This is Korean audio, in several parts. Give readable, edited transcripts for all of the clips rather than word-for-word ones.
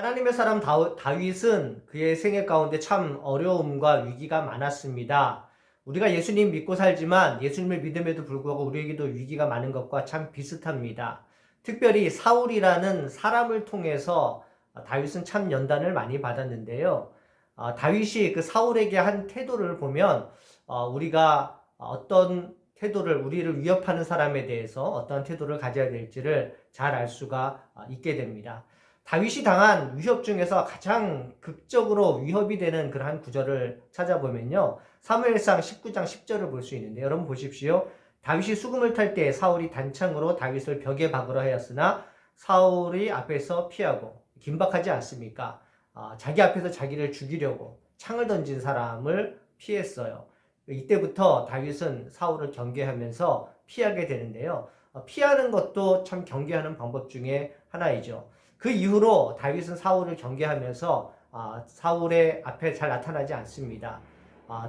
하나님의 사람 다윗은 그의 생애 가운데 참 어려움과 위기가 많았습니다. 우리가 예수님 믿고 살지만 예수님을 믿음에도 불구하고 우리에게도 위기가 많은 것과 참 비슷합니다. 특별히 사울이라는 사람을 통해서 다윗은 참 연단을 많이 받았는데요. 다윗이 그 사울에게 한 태도를 보면 우리가 어떤 태도를 우리를 위협하는 사람에 대해서 어떤 태도를 가져야 될지를 잘 알 수가 있게 됩니다. 다윗이 당한 위협 중에서 가장 극적으로 위협이 되는 그러한 구절을 찾아보면요. 사무엘상 19장 10절을 볼 수 있는데 여러분 보십시오. 다윗이 수금을 탈 때 사울이 단창으로 다윗을 벽에 박으려 하였으나 사울이 앞에서 피하고 긴박하지 않습니까? 자기 앞에서 자기를 죽이려고 창을 던진 사람을 피했어요. 이때부터 다윗은 사울을 경계하면서 피하게 되는데요. 피하는 것도 참 경계하는 방법 중에 하나이죠. 그 이후로 다윗은 사울을 경계하면서 사울의 앞에 잘 나타나지 않습니다.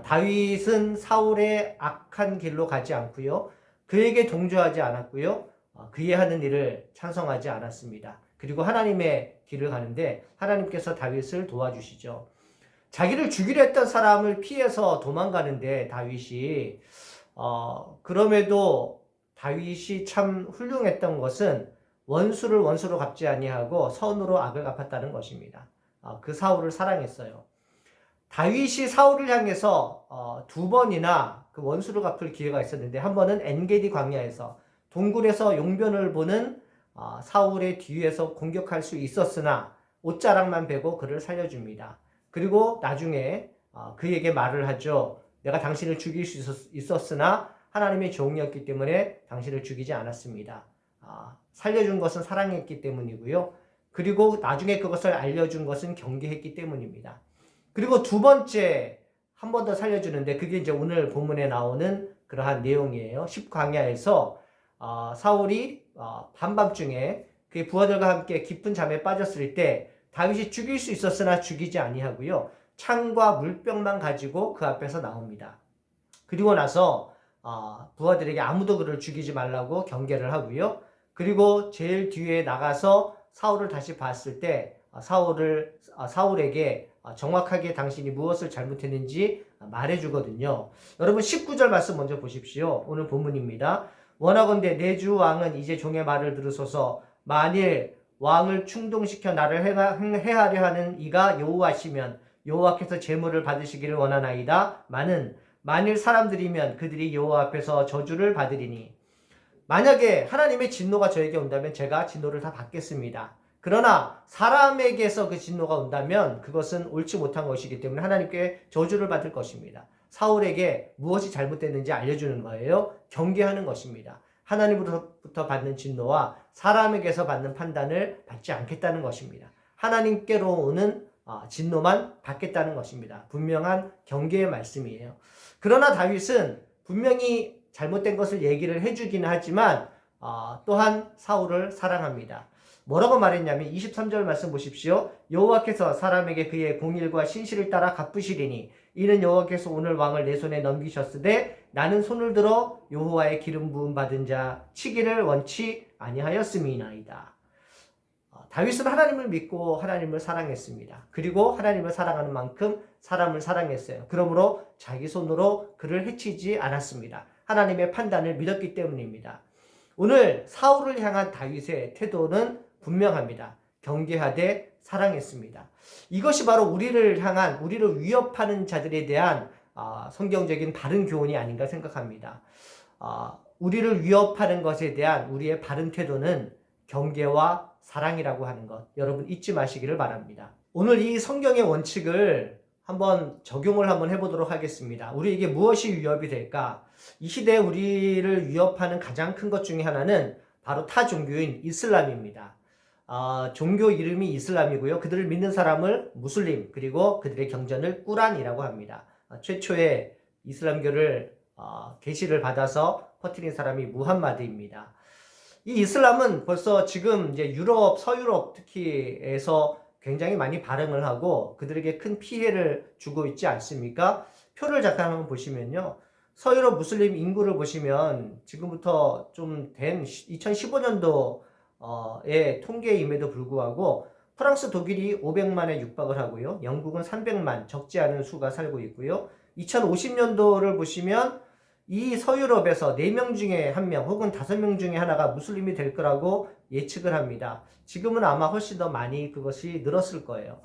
다윗은 사울의 악한 길로 가지 않고요. 그에게 동조하지 않았고요. 그의 하는 일을 찬성하지 않았습니다. 그리고 하나님의 길을 가는데 하나님께서 다윗을 도와주시죠. 자기를 죽이려 했던 사람을 피해서 도망가는데 다윗이 그럼에도 다윗이 참 훌륭했던 것은 원수를 원수로 갚지 아니하고 선으로 악을 갚았다는 것입니다. 그 사울을 사랑했어요. 다윗이 사울을 향해서 두 번이나 그 원수를 갚을 기회가 있었는데 한 번은 엔게디 광야에서 동굴에서 용변을 보는 사울의 뒤에서 공격할 수 있었으나 옷자락만 베고 그를 살려줍니다. 그리고 나중에 그에게 말을 하죠. 내가 당신을 죽일 수 있었으나 하나님의 종이었기 때문에 당신을 죽이지 않았습니다. 살려준 것은 사랑했기 때문이고요. 그리고 나중에 그것을 알려준 것은 경계했기 때문입니다. 그리고 두 번째 한 번 더 살려주는데 그게 이제 오늘 본문에 나오는 그러한 내용이에요. 10광야에서 사울이 밤밤중에 그의 부하들과 함께 깊은 잠에 빠졌을 때 다윗이 죽일 수 있었으나 죽이지 아니하고요. 창과 물병만 가지고 그 앞에서 나옵니다. 그리고 나서 부하들에게 아무도 그를 죽이지 말라고 경계를 하고요. 그리고 제일 뒤에 나가서 사울을 다시 봤을 때 사울에게 정확하게 당신이 무엇을 잘못했는지 말해주거든요. 여러분 19절 말씀 먼저 보십시오. 오늘 본문입니다. 원하건대 내 주 왕은 이제 종의 말을 들으소서. 만일 왕을 충동시켜 나를 해하려 하는 이가 여호와시면 여호와께서 제물을 받으시기를 원하나이다. 만일 사람들이면 그들이 여호와 앞에서 저주를 받으리니. 만약에 하나님의 진노가 저에게 온다면 제가 진노를 다 받겠습니다. 그러나 사람에게서 그 진노가 온다면 그것은 옳지 못한 것이기 때문에 하나님께 저주를 받을 것입니다. 사울에게 무엇이 잘못됐는지 알려주는 거예요. 경계하는 것입니다. 하나님으로부터 받는 진노와 사람에게서 받는 판단을 받지 않겠다는 것입니다. 하나님께로 오는 진노만 받겠다는 것입니다. 분명한 경계의 말씀이에요. 그러나 다윗은 분명히 잘못된 것을 얘기를 해주기는 하지만 또한 사울을 사랑합니다. 뭐라고 말했냐면 23절 말씀 보십시오. 여호와께서 사람에게 그의 공일과 신실을 따라 갚으시리니 이는 여호와께서 오늘 왕을 내 손에 넘기셨으되 나는 손을 들어 여호와의 기름 부음 받은 자 치기를 원치 아니하였음이나이다. 다윗은 하나님을 믿고 하나님을 사랑했습니다. 그리고 하나님을 사랑하는 만큼 사람을 사랑했어요. 그러므로 자기 손으로 그를 해치지 않았습니다. 하나님의 판단을 믿었기 때문입니다. 오늘 사울을 향한 다윗의 태도는 분명합니다. 경계하되 사랑했습니다. 이것이 바로 우리를 위협하는 자들에 대한 성경적인 바른 교훈이 아닌가 생각합니다. 우리를 위협하는 것에 대한 우리의 바른 태도는 경계와 사랑이라고 하는 것, 여러분 잊지 마시기를 바랍니다. 오늘 이 성경의 원칙을 한번 적용을 해보도록 하겠습니다. 우리에게 무엇이 위협이 될까? 이 시대에 우리를 위협하는 가장 큰 것 중에 하나는 바로 타 종교인 이슬람입니다. 종교 이름이 이슬람이고요. 그들을 믿는 사람을 무슬림, 그리고 그들의 경전을 꾸란이라고 합니다. 최초의 이슬람교를 계시를 받아서 퍼뜨린 사람이 무함마드입니다. 이 이슬람은 벌써 지금 이제 유럽, 서유럽 특히에서 굉장히 많이 발행을 하고 그들에게 큰 피해를 주고 있지 않습니까? 표를 잠깐 한번 보시면요. 서유럽 무슬림 인구를 보시면 지금부터 좀 된 2015년도의 통계임에도 불구하고 프랑스, 독일이 500만에 육박을 하고요. 영국은 300만, 적지 않은 수가 살고 있고요. 2050년도를 보시면 이 서유럽에서 4명 중에 1명 혹은 5명 중에 하나가 무슬림이 될 거라고 예측을 합니다. 지금은 아마 훨씬 더 많이 그것이 늘었을 거예요.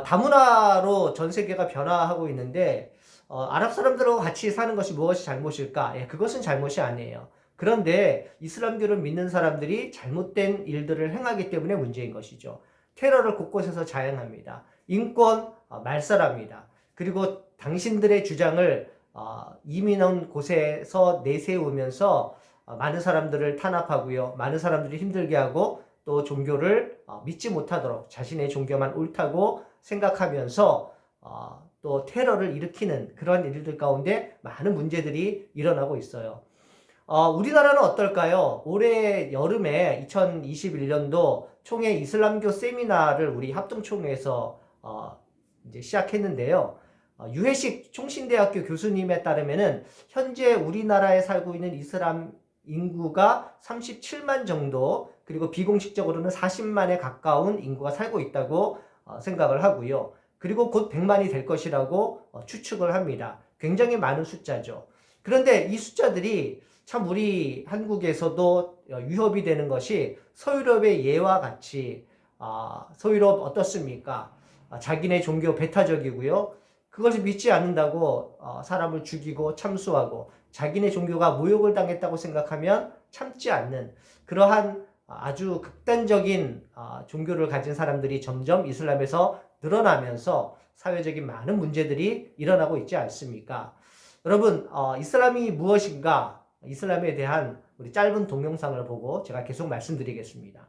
다문화로 전 세계가 변화하고 있는데 아랍 사람들하고 같이 사는 것이 무엇이 잘못일까? 예, 그것은 잘못이 아니에요. 그런데 이슬람교를 믿는 사람들이 잘못된 일들을 행하기 때문에 문제인 것이죠. 테러를 곳곳에서 자행합니다. 인권 말살합니다. 그리고 당신들의 주장을 이민 온 곳에서 내세우면서 많은 사람들을 탄압하고요. 많은 사람들이 힘들게 하고 또 종교를 믿지 못하도록 자신의 종교만 옳다고 생각하면서 또 테러를 일으키는 그런 일들 가운데 많은 문제들이 일어나고 있어요. 우리나라는 어떨까요? 올해 여름에 2021년도 총회 이슬람교 세미나를 우리 합동총회에서 이제 시작했는데요. 유해식 총신대학교 교수님에 따르면은 현재 우리나라에 살고 있는 이슬람 인구가 37만 정도, 그리고 비공식적으로는 40만에 가까운 인구가 살고 있다고 생각을 하고요. 그리고 곧 100만이 될 것이라고 추측을 합니다. 굉장히 많은 숫자죠. 그런데 이 숫자들이 참 우리 한국에서도 위협이 되는 것이 서유럽의 예와 같이 서유럽 어떻습니까? 자기네 종교 배타적이고요. 그것을 믿지 않는다고 사람을 죽이고 참수하고 자기네 종교가 모욕을 당했다고 생각하면 참지 않는 그러한 아주 극단적인 종교를 가진 사람들이 점점 이슬람에서 늘어나면서 사회적인 많은 문제들이 일어나고 있지 않습니까? 여러분, 이슬람이 무엇인가? 이슬람에 대한 우리 짧은 동영상을 보고 제가 계속 말씀드리겠습니다.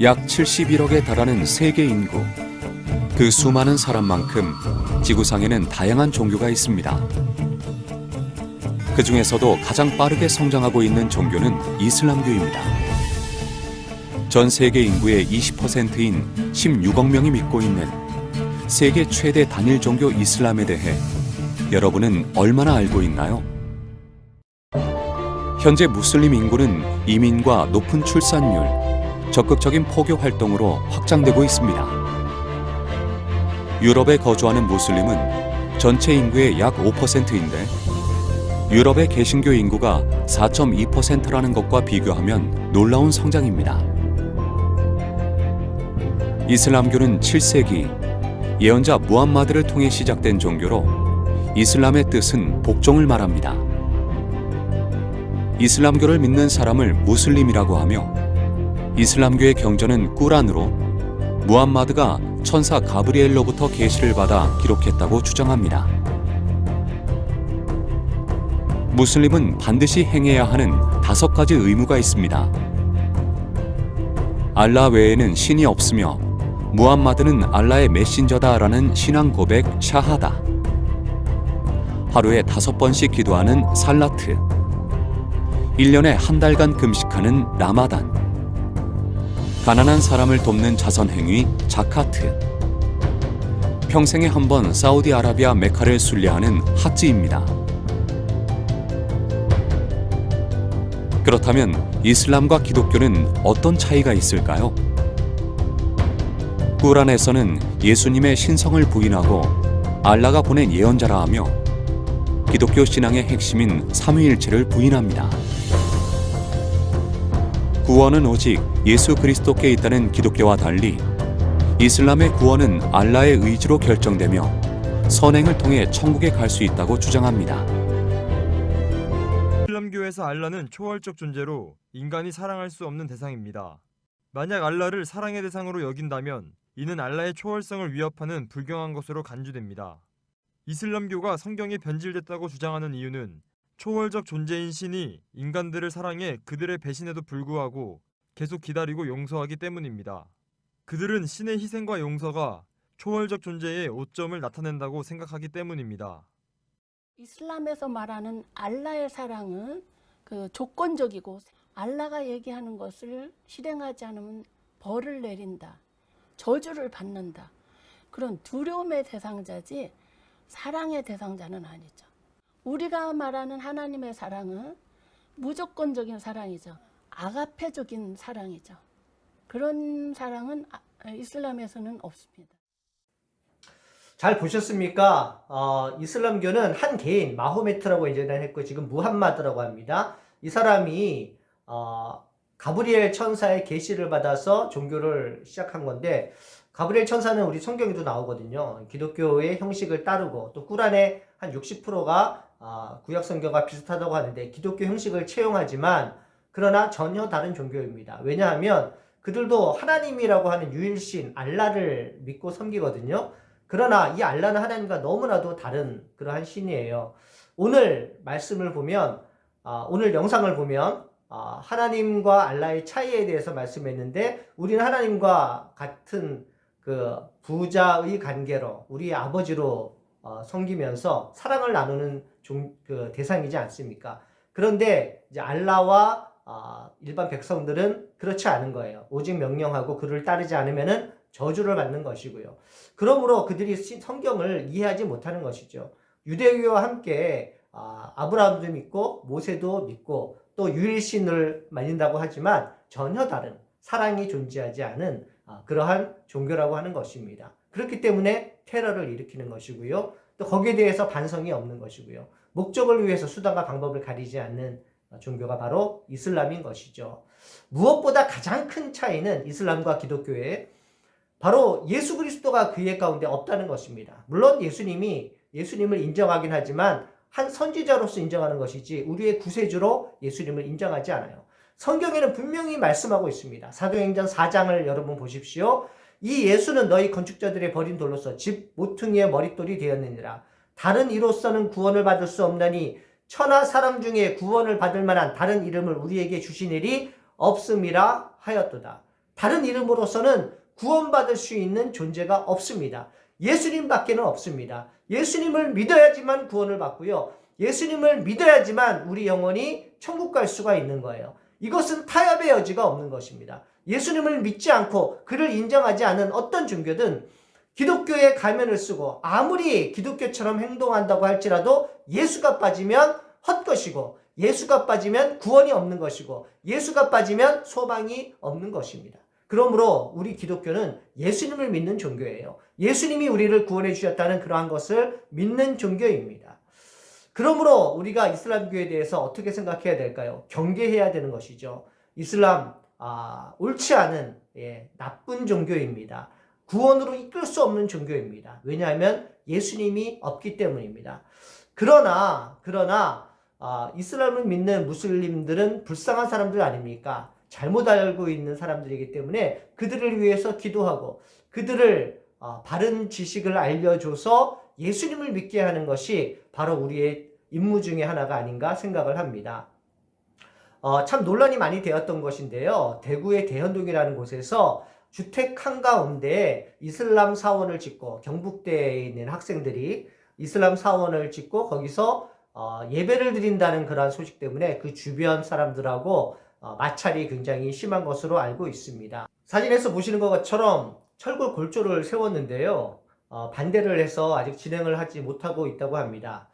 약 71억에 달하는 세계 인구. 그 수많은 사람만큼 지구상에는 다양한 종교가 있습니다. 그 중에서도 가장 빠르게 성장하고 있는 종교는 이슬람교입니다. 전 세계 인구의 20%인 16억 명이 믿고 있는 세계 최대 단일 종교 이슬람에 대해 여러분은 얼마나 알고 있나요? 현재 무슬림 인구는 이민과 높은 출산율, 적극적인 포교 활동으로 확장되고 있습니다. 유럽에 거주하는 무슬림은 전체 인구의 약 5%인데 유럽의 개신교 인구가 4.2%라는 것과 비교하면 놀라운 성장입니다. 이슬람교는 7세기 예언자 무함마드를 통해 시작된 종교로 이슬람의 뜻은 복종을 말합니다. 이슬람교를 믿는 사람을 무슬림이라고 하며 이슬람교의 경전은 꾸란으로 무함마드가 천사 가브리엘로부터 계시를 받아 기록했다고 주장합니다. 무슬림은 반드시 행해야 하는 5가지 의무가 있습니다. 알라 외에는 신이 없으며 무함마드는 알라의 메신저다라는 신앙 고백 샤하다. 하루에 5번씩 기도하는 살라트. 1년에 한 달간 금식하는 라마단. 가난한 사람을 돕는 자선행위 자카트. 평생에 한 번 사우디아라비아 메카를 순례하는 하지입니다. 그렇다면 이슬람과 기독교는 어떤 차이가 있을까요? 꾸란에서는 예수님의 신성을 부인하고 알라가 보낸 예언자라 하며 기독교 신앙의 핵심인 삼위일체를 부인합니다. 구원은 오직 예수 그리스도께 있다는 기독교와 달리 이슬람의 구원은 알라의 의지로 결정되며 선행을 통해 천국에 갈 수 있다고 주장합니다. 이슬람교에서 알라는 초월적 존재로 인간이 사랑할 수 없는 대상입니다. 만약 알라를 사랑의 대상으로 여긴다면 이는 알라의 초월성을 위협하는 불경한 것으로 간주됩니다. 이슬람교가 성경에 변질됐다고 주장하는 이유는 초월적 존재인 신이 인간들을 사랑해 그들의 배신에도 불구하고 계속 기다리고 용서하기 때문입니다. 그들은 신의 희생과 용서가 초월적 존재의 오점을 나타낸다고 생각하기 때문입니다. 이슬람에서 말하는 알라의 사랑은 조건적이고 알라가 얘기하는 것을 실행하지 않으면 벌을 내린다, 저주를 받는다. 그런 두려움의 대상자지 사랑의 대상자는 아니죠. 우리가 말하는 하나님의 사랑은 무조건적인 사랑이죠. 아가페적인 사랑이죠. 그런 사랑은 이슬람에서는 없습니다. 잘 보셨습니까? 이슬람교는 한 개인 마호메트라고 예전에 했고 지금 무함마드라고 합니다. 이 사람이 가브리엘 천사의 계시를 받아서 종교를 시작한 건데, 가브리엘 천사는 우리 성경에도 나오거든요. 기독교의 형식을 따르고 또 꾸란의 한 60%가 구약 성경과 비슷하다고 하는데 기독교 형식을 채용하지만 그러나 전혀 다른 종교입니다. 왜냐하면 그들도 하나님이라고 하는 유일신 알라를 믿고 섬기거든요. 그러나 이 알라는 하나님과 너무나도 다른 그러한 신이에요. 오늘 말씀을 보면, 오늘 영상을 보면 하나님과 알라의 차이에 대해서 말씀했는데, 우리는 하나님과 같은 그 부자의 관계로 우리 아버지로 섬기면서 사랑을 나누는 그 대상이지 않습니까? 그런데 이제 알라와 일반 백성들은 그렇지 않은 거예요. 오직 명령하고 그를 따르지 않으면은 저주를 받는 것이고요. 그러므로 그들이 성경을 이해하지 못하는 것이죠. 유대교와 함께 아브라함도 믿고 모세도 믿고 또 유일신을 믿는다고 하지만 전혀 다른 사랑이 존재하지 않은 그러한 종교라고 하는 것입니다. 그렇기 때문에 테러를 일으키는 것이고요. 또 거기에 대해서 반성이 없는 것이고요. 목적을 위해서 수단과 방법을 가리지 않는 종교가 바로 이슬람인 것이죠. 무엇보다 가장 큰 차이는 이슬람과 기독교의 바로 예수 그리스도가 그의 가운데 없다는 것입니다. 물론 예수님을 인정하긴 하지만 한 선지자로서 인정하는 것이지 우리의 구세주로 예수님을 인정하지 않아요. 성경에는 분명히 말씀하고 있습니다. 사도행전 4장을 여러분 보십시오. 이 예수는 너희 건축자들의 버린 돌로서 집 모퉁이의 머릿돌이 되었느니라. 다른 이로서는 구원을 받을 수 없나니 천하 사람 중에 구원을 받을 만한 다른 이름을 우리에게 주신 일이 없음이라 하였도다. 다른 이름으로서는 구원받을 수 있는 존재가 없습니다. 예수님밖에는 없습니다. 예수님을 믿어야지만 구원을 받고요. 예수님을 믿어야지만 우리 영혼이 천국 갈 수가 있는 거예요. 이것은 타협의 여지가 없는 것입니다. 예수님을 믿지 않고 그를 인정하지 않은 어떤 종교든 기독교의 가면을 쓰고 아무리 기독교처럼 행동한다고 할지라도 예수가 빠지면 헛것이고 예수가 빠지면 구원이 없는 것이고 예수가 빠지면 소망이 없는 것입니다. 그러므로 우리 기독교는 예수님을 믿는 종교예요. 예수님이 우리를 구원해 주셨다는 그러한 것을 믿는 종교입니다. 그러므로 우리가 이슬람교에 대해서 어떻게 생각해야 될까요? 경계해야 되는 것이죠. 이슬람 옳지 않은 나쁜 종교입니다. 구원으로 이끌 수 없는 종교입니다. 왜냐하면 예수님이 없기 때문입니다. 그러나 이슬람을 믿는 무슬림들은 불쌍한 사람들 아닙니까? 잘못 알고 있는 사람들이기 때문에 그들을 위해서 기도하고 그들을 바른 지식을 알려줘서 예수님을 믿게 하는 것이 바로 우리의 임무 중에 하나가 아닌가 생각을 합니다. 참 논란이 많이 되었던 것인데요. 대구의 대현동이라는 곳에서 주택 한가운데 이슬람 사원을 짓고, 경북대에 있는 학생들이 이슬람 사원을 짓고 거기서 예배를 드린다는 그러한 소식 때문에 그 주변 사람들하고 마찰이 굉장히 심한 것으로 알고 있습니다. 사진에서 보시는 것처럼 철골 골조를 세웠는데요. 반대를 해서 아직 진행을 하지 못하고 있다고 합니다.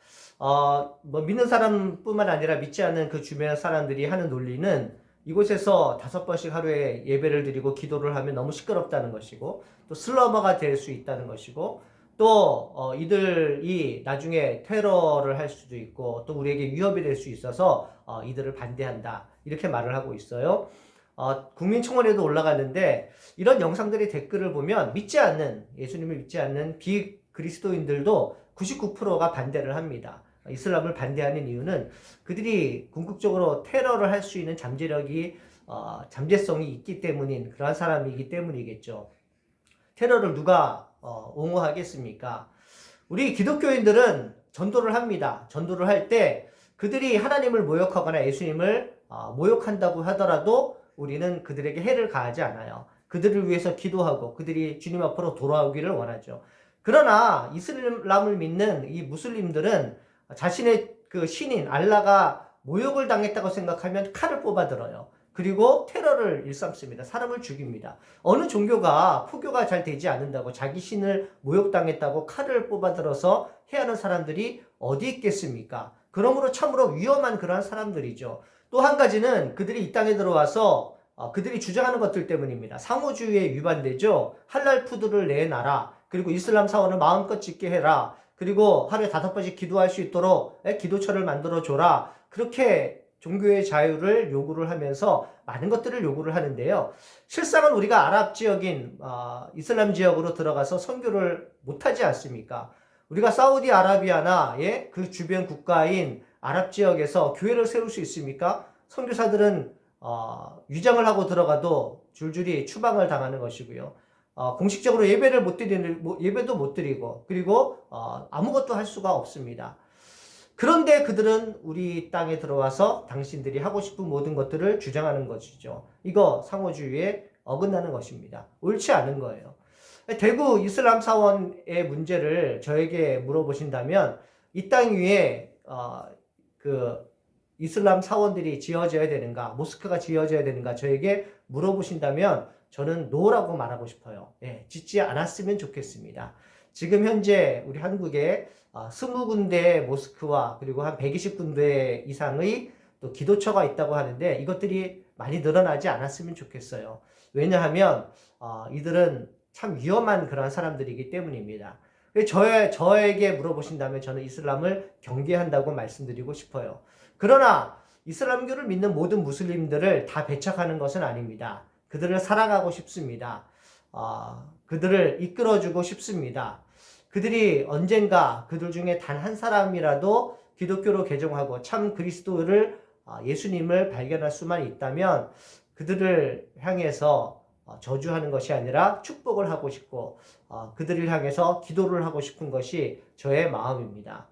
믿는 사람뿐만 아니라 믿지 않는 그 주변 사람들이 하는 논리는 이곳에서 5번씩 하루에 예배를 드리고 기도를 하면 너무 시끄럽다는 것이고, 또 슬러머가 될 수 있다는 것이고, 또 이들이 나중에 테러를 할 수도 있고 또 우리에게 위협이 될 수 있어서 이들을 반대한다, 이렇게 말을 하고 있어요. 국민청원에도 올라갔는데 이런 영상들의 댓글을 보면 예수님을 믿지 않는 비그리스도인들도 99%가 반대를 합니다. 이슬람을 반대하는 이유는 그들이 궁극적으로 테러를 할 수 있는 잠재성이 있기 때문인 그러한 사람이기 때문이겠죠. 테러를 누가 옹호하겠습니까? 우리 기독교인들은 전도를 합니다. 전도를 할 때 그들이 하나님을 모욕하거나 예수님을 모욕한다고 하더라도 우리는 그들에게 해를 가하지 않아요. 그들을 위해서 기도하고 그들이 주님 앞으로 돌아오기를 원하죠. 그러나 이슬람을 믿는 이 무슬림들은 자신의 그 신인 알라가 모욕을 당했다고 생각하면 칼을 뽑아들어요. 그리고 테러를 일삼습니다. 사람을 죽입니다. 어느 종교가 포교가 잘 되지 않는다고 자기 신을 모욕당했다고 칼을 뽑아들어서 해하는 사람들이 어디 있겠습니까? 그러므로 참으로 위험한 그러한 사람들이죠. 또 한 가지는 그들이 이 땅에 들어와서 그들이 주장하는 것들 때문입니다. 상호주의에 위반되죠. 할랄 푸드를 내놔라. 그리고 이슬람 사원을 마음껏 짓게 해라. 그리고 하루에 5번씩 기도할 수 있도록 기도처를 만들어줘라. 그렇게 종교의 자유를 요구를 하면서 많은 것들을 요구를 하는데요. 실상은 우리가 아랍 지역인 이슬람 지역으로 들어가서 선교를 못하지 않습니까? 우리가 사우디아라비아나 그 주변 국가인 아랍 지역에서 교회를 세울 수 있습니까? 선교사들은 위장을 하고 들어가도 줄줄이 추방을 당하는 것이고요. 공식적으로 예배도 못 드리고 그리고 아무것도 할 수가 없습니다. 그런데 그들은 우리 땅에 들어와서 당신들이 하고 싶은 모든 것들을 주장하는 것이죠. 이거 상호주의에 어긋나는 것입니다. 옳지 않은 거예요. 대구 이슬람 사원의 문제를 저에게 물어보신다면 이 땅 위에 그 이슬람 사원들이 지어져야 되는가, 모스크가 지어져야 되는가 저에게 물어보신다면 저는 노라고 말하고 싶어요. 짓지 않았으면 좋겠습니다. 지금 현재 우리 한국에 20군데 모스크와 그리고 한 120군데 이상의 또 기도처가 있다고 하는데 이것들이 많이 늘어나지 않았으면 좋겠어요. 왜냐하면 이들은 참 위험한 그런 사람들이기 때문입니다. 저에게 물어보신다면 저는 이슬람을 경계한다고 말씀드리고 싶어요. 그러나 이슬람교를 믿는 모든 무슬림들을 다 배척하는 것은 아닙니다. 그들을 사랑하고 싶습니다. 그들을 이끌어주고 싶습니다. 그들이 언젠가 그들 중에 단 한 사람이라도 기독교로 개종하고 참 그리스도를 예수님을 발견할 수만 있다면 그들을 향해서 저주하는 것이 아니라 축복을 하고 싶고 그들을 향해서 기도를 하고 싶은 것이 저의 마음입니다.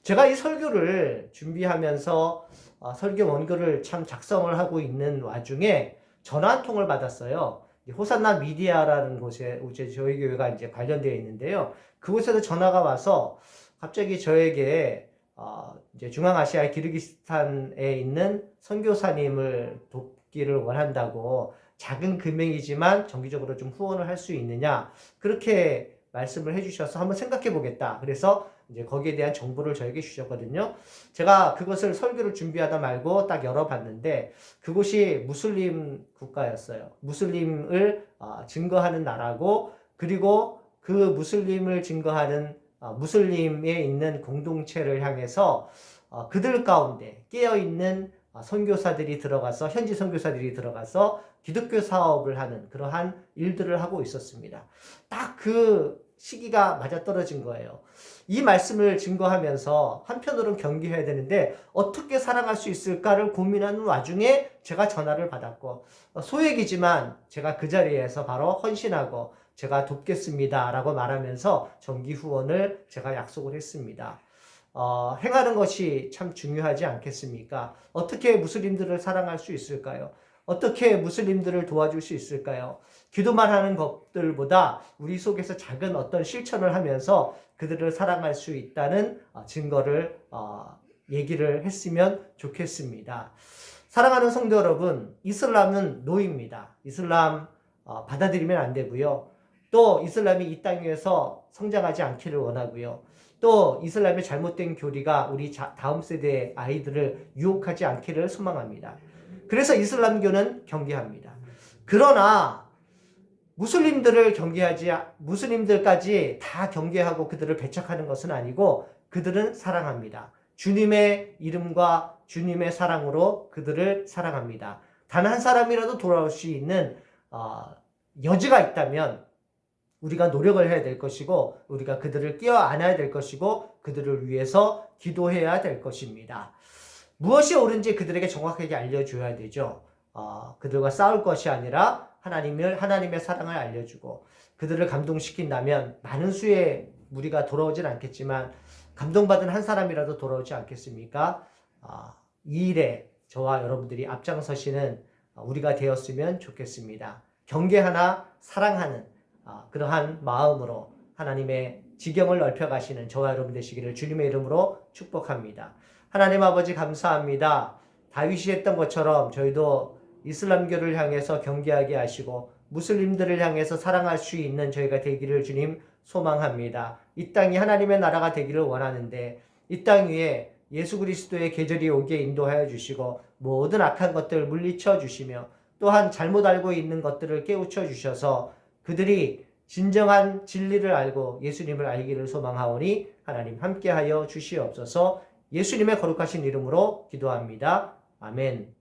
제가 이 설교를 준비하면서 설교 원고를 참 작성을 하고 있는 와중에 전화 한 통을 받았어요. 호산나 미디아라는 곳에 저희 교회가 이제 관련되어 있는데요. 그곳에서 전화가 와서 갑자기 저에게 이제 중앙아시아 기르기스탄에 있는 선교사님을 돕기를 원한다고 작은 금액이지만 정기적으로 좀 후원을 할 수 있느냐 그렇게 말씀을 해주셔서 한번 생각해 보겠다. 그래서 이제 거기에 대한 정보를 저에게 주셨거든요. 제가 그것을 설교를 준비하다 말고 딱 열어봤는데 그곳이 무슬림 국가였어요. 무슬림을 증거하는 나라고 그리고 그 무슬림을 증거하는 무슬림에 있는 공동체를 향해서 그들 가운데 깨어있는 선교사들이 들어가서 현지 선교사들이 들어가서 기독교 사업을 하는 그러한 일들을 하고 있었습니다. 딱 그 시기가 맞아떨어진 거예요. 이 말씀을 증거하면서 한편으로는 경계해야 되는데 어떻게 살아갈 수 있을까를 고민하는 와중에 제가 전화를 받았고 소액이지만 제가 그 자리에서 바로 헌신하고 제가 돕겠습니다 라고 말하면서 정기 후원을 제가 약속을 했습니다. 행하는 것이 참 중요하지 않겠습니까? 어떻게 무슬림들을 사랑할 수 있을까요? 어떻게 무슬림들을 도와줄 수 있을까요? 기도만 하는 것들보다 우리 속에서 작은 어떤 실천을 하면서 그들을 사랑할 수 있다는 증거를 얘기를 했으면 좋겠습니다. 사랑하는 성도 여러분, 이슬람은 노입니다. 이슬람 받아들이면 안 되고요. 또 이슬람이 이 땅 위에서 성장하지 않기를 원하고요. 또 이슬람의 잘못된 교리가 우리 다음 세대의 아이들을 유혹하지 않기를 소망합니다. 그래서 이슬람교는 경계합니다. 그러나 무슬림들까지 다 경계하고 그들을 배척하는 것은 아니고 그들은 사랑합니다. 주님의 이름과 주님의 사랑으로 그들을 사랑합니다. 단 한 사람이라도 돌아올 수 있는 여지가 있다면 우리가 노력을 해야 될 것이고 우리가 그들을 끼워안아야 될 것이고 그들을 위해서 기도해야 될 것입니다. 무엇이 옳은지 그들에게 정확하게 알려줘야 되죠. 그들과 싸울 것이 아니라 하나님의 사랑을 알려주고 그들을 감동시킨다면 많은 수의 무리가 돌아오진 않겠지만 감동받은 한 사람이라도 돌아오지 않겠습니까? 이 일에 저와 여러분들이 앞장서시는 우리가 되었으면 좋겠습니다. 경계하나 사랑하는 그러한 마음으로 하나님의 지경을 넓혀가시는 저와 여러분 되시기를 주님의 이름으로 축복합니다. 하나님 아버지 감사합니다. 다윗이 했던 것처럼 저희도 이슬람교를 향해서 경계하게 하시고 무슬림들을 향해서 사랑할 수 있는 저희가 되기를 주님 소망합니다. 이 땅이 하나님의 나라가 되기를 원하는데 이 땅 위에 예수 그리스도의 계절이 오게 인도하여 주시고 모든 악한 것들을 물리쳐 주시며 또한 잘못 알고 있는 것들을 깨우쳐 주셔서 그들이 진정한 진리를 알고 예수님을 알기를 소망하오니 하나님 함께하여 주시옵소서. 예수님의 거룩하신 이름으로 기도합니다. 아멘.